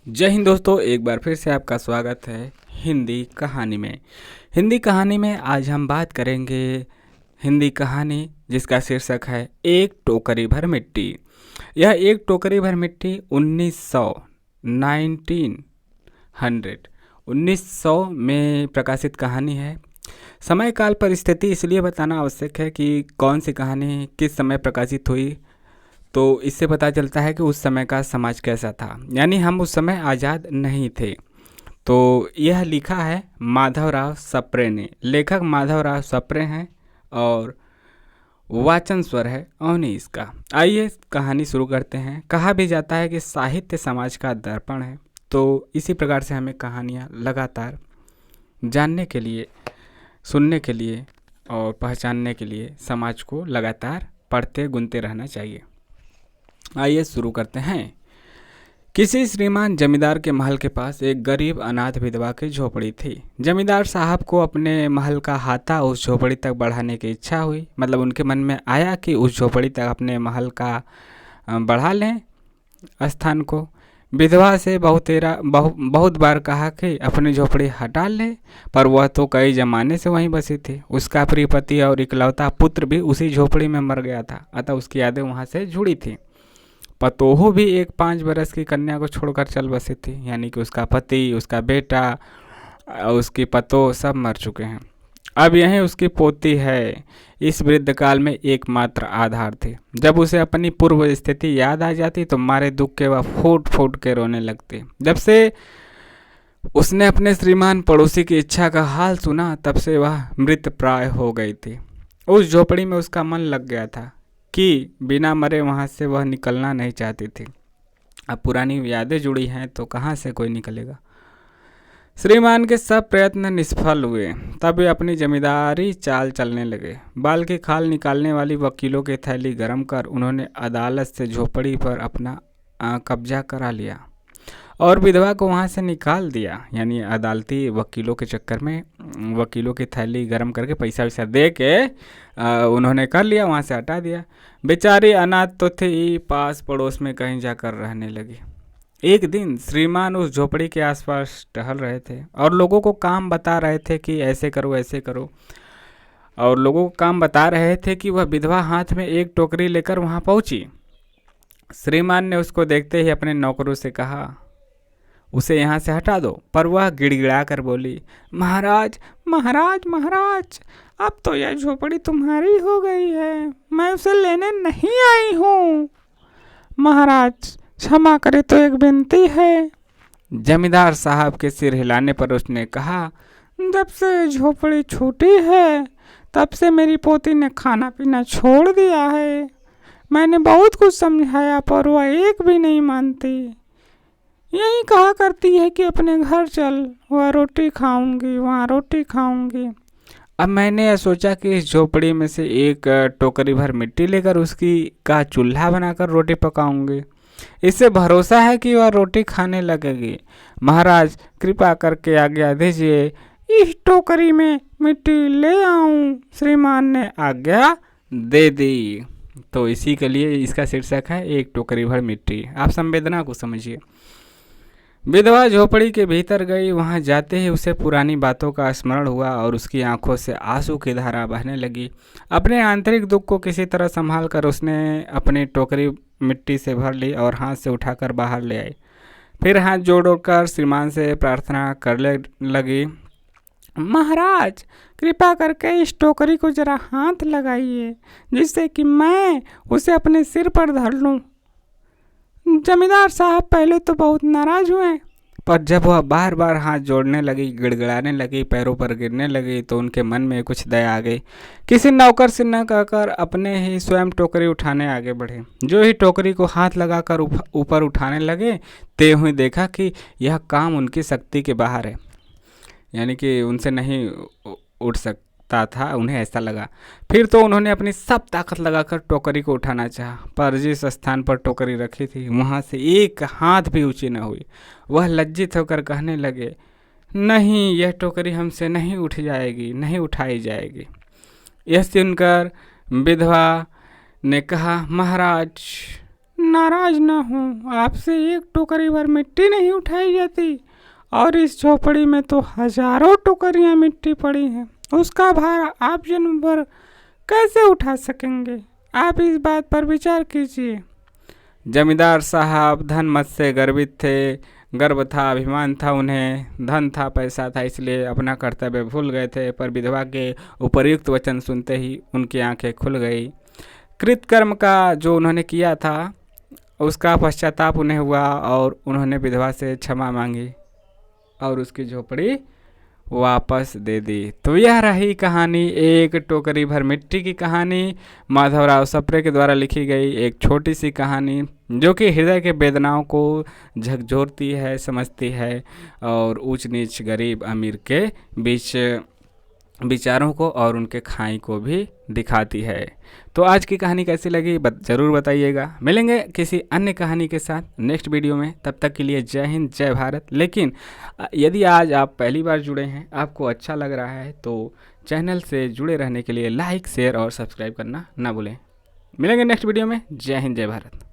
जय हिंद दोस्तों, एक बार फिर से आपका स्वागत है हिंदी कहानी में। हिंदी कहानी में आज हम बात करेंगे हिंदी कहानी जिसका शीर्षक है एक टोकरी भर मिट्टी। यह एक टोकरी भर मिट्टी 1900 में प्रकाशित कहानी है। समय काल पर स्थिति इसलिए बताना आवश्यक है कि कौन सी कहानी किस समय प्रकाशित हुई, तो इससे पता चलता है कि उस समय का समाज कैसा था। यानी हम उस समय आज़ाद नहीं थे। तो यह लिखा है माधवराव सप्रे ने। लेखक माधवराव सप्रे हैं और वाचन स्वर है अवनीश का। आइए कहानी शुरू करते हैं। कहा भी जाता है कि साहित्य समाज का दर्पण है, तो इसी प्रकार से हमें कहानियाँ लगातार जानने के लिए, सुनने के लिए और पहचानने के लिए समाज को लगातार पढ़ते गुनते रहना चाहिए। आइए शुरू करते हैं। किसी श्रीमान जमींदार के महल के पास एक गरीब अनाथ विधवा की झोपड़ी थी। जमींदार साहब को अपने महल का हाथा उस झोपड़ी तक बढ़ाने की इच्छा हुई। मतलब उनके मन में आया कि उस झोपड़ी तक अपने महल का बढ़ा लें स्थान को। विधवा से बहुत बार कहा कि अपनी झोपड़ी हटा ले, पर वह तो कई जमाने से वहीं बसी थी। उसका प्रिय पति और इकलौता पुत्र भी उसी झोपड़ी में मर गया था, अतः उसकी यादें वहाँ से जुड़ी थी। पतोहू भी एक 5 बरस की कन्या को छोड़कर चल बसी थी। यानी कि उसका पति, उसका बेटा, उसकी पतोह सब मर चुके हैं। अब यहीं उसकी पोती है। इस वृद्ध काल में एकमात्र आधार थी। जब उसे अपनी पूर्व स्थिति याद आ जाती तो मारे दुख के वह फूट फूट के रोने लगती। जब से उसने अपने श्रीमान पड़ोसी की इच्छा का हाल सुना, तब से वह मृत प्राय हो गई थी। उस झोपड़ी में उसका मन लग गया था कि बिना मरे वहाँ से वह निकलना नहीं चाहती थी। अब पुरानी यादें जुड़ी हैं तो कहाँ से कोई निकलेगा। श्रीमान के सब प्रयत्न निष्फल हुए। तब वे अपनी जमींदारी चाल चलने लगे। बाल की खाल निकालने वाली वकीलों की थैली गर्म कर उन्होंने अदालत से झोपड़ी पर अपना कब्जा करा लिया और विधवा को वहाँ से निकाल दिया। यानी अदालती वकीलों के चक्कर में वकीलों की थैली गर्म करके पैसा वैसा दे के उन्होंने कर लिया, वहाँ से हटा दिया। बेचारी अनाथ तो थी, पास पड़ोस में कहीं जाकर रहने लगी। एक दिन श्रीमान उस झोपड़ी के आसपास टहल रहे थे और लोगों को काम बता रहे थे कि ऐसे करो ऐसे करो, और लोगों को काम बता रहे थे कि वह विधवा हाथ में एक टोकरी लेकर वहाँ पहुँची। श्रीमान ने उसको देखते ही अपने नौकरों से कहा, उसे यहाँ से हटा दो। पर वह गिड़गिड़ा कर बोली, महाराज महाराज महाराज, अब तो यह झोपड़ी तुम्हारी हो गई है, मैं उसे लेने नहीं आई हूँ। महाराज क्षमा करे तो एक विनती है। जमींदार साहब के सिर हिलाने पर उसने कहा, जब से झोपड़ी छूटी है तब से मेरी पोती ने खाना पीना छोड़ दिया है। मैंने बहुत कुछ समझाया पर वह एक भी नहीं मानती। यही कहा करती है कि अपने घर चल, वह रोटी खाऊंगी, वहाँ रोटी खाऊंगी। अब मैंने यह सोचा कि इस झोपड़ी में से एक टोकरी भर मिट्टी लेकर उसकी का चूल्हा बनाकर रोटी पकाऊंगी। इससे भरोसा है कि वह रोटी खाने लगेगी। महाराज कृपा करके आज्ञा दीजिए, इस टोकरी में मिट्टी ले आऊं। श्रीमान ने आज्ञा दे दी। तो इसी के लिए इसका शीर्षक है एक टोकरी भर मिट्टी। आप संवेदना को समझिए। विधवा झोपड़ी के भीतर गई। वहां जाते ही उसे पुरानी बातों का स्मरण हुआ और उसकी आंखों से आंसू की धारा बहने लगी। अपने आंतरिक दुख को किसी तरह संभाल कर उसने अपनी टोकरी मिट्टी से भर ली और हाथ से उठाकर बाहर ले आई। फिर हाथ जोड़कर श्रीमान से प्रार्थना करने लगी, महाराज कृपा करके इस टोकरी को जरा हाथ लगाइए, जिससे कि मैं उसे अपने सिर पर धर लूं। जमींदार साहब पहले तो बहुत नाराज हुए, पर जब वह बार बार हाथ जोड़ने लगी, गिड़गिड़ाने लगी, पैरों पर गिरने लगी, तो उनके मन में कुछ दया आ गई। किसी नौकर से न कहकर अपने ही स्वयं टोकरी उठाने आगे बढ़े। जो ही टोकरी को हाथ लगाकर ऊपर उठाने लगे, ते हुए देखा कि यह काम उनकी शक्ति के बाहर है। यानी कि उनसे नहीं उठ सकता था, उन्हें ऐसा लगा। फिर तो उन्होंने अपनी सब ताकत लगाकर टोकरी को उठाना चाहा, पर जिस स्थान पर टोकरी रखी थी वहाँ से एक हाथ भी ऊंची न हुई। वह लज्जित होकर कहने लगे, नहीं, यह टोकरी हमसे नहीं उठ जाएगी, नहीं उठाई जाएगी। यह सुनकर विधवा ने कहा, महाराज नाराज ना हूँ, आपसे एक टोकरी भर मिट्टी नहीं उठाई जाती और इस झोपड़ी में तो हजारों टोकरियाँ मिट्टी पड़ी हैं। उसका भार आप जन्म भर कैसे उठा सकेंगे? आप इस बात पर विचार कीजिए। जमींदार साहब धन मत से गर्वित थे। गर्व था, अभिमान था उन्हें, धन था, पैसा था, इसलिए अपना कर्तव्य भूल गए थे। पर विधवा के उपर्युक्त वचन सुनते ही उनकी आंखें खुल गई। कृतकर्म का जो उन्होंने किया था उसका पश्चाताप उन्हें हुआ और उन्होंने विधवा से क्षमा मांगी और उसकी झोपड़ी वापस दे दी। तो यह रही कहानी, एक टोकरी भर मिट्टी की कहानी, माधवराव सप्रे के द्वारा लिखी गई एक छोटी सी कहानी जो कि हृदय के वेदनाओं को झकझोरती है, समझती है और ऊंच नीच, गरीब अमीर के बीच विचारों को और उनके खाई को भी दिखाती है। तो आज की कहानी कैसी लगी ज़रूर बताइएगा। मिलेंगे किसी अन्य कहानी के साथ नेक्स्ट वीडियो में, तब तक के लिए जय हिंद, जय भारत। लेकिन यदि आज आप पहली बार जुड़े हैं, आपको अच्छा लग रहा है, तो चैनल से जुड़े रहने के लिए लाइक, शेयर और सब्सक्राइब करना ना भूलें। मिलेंगे नेक्स्ट वीडियो में। जय हिंद, जय भारत।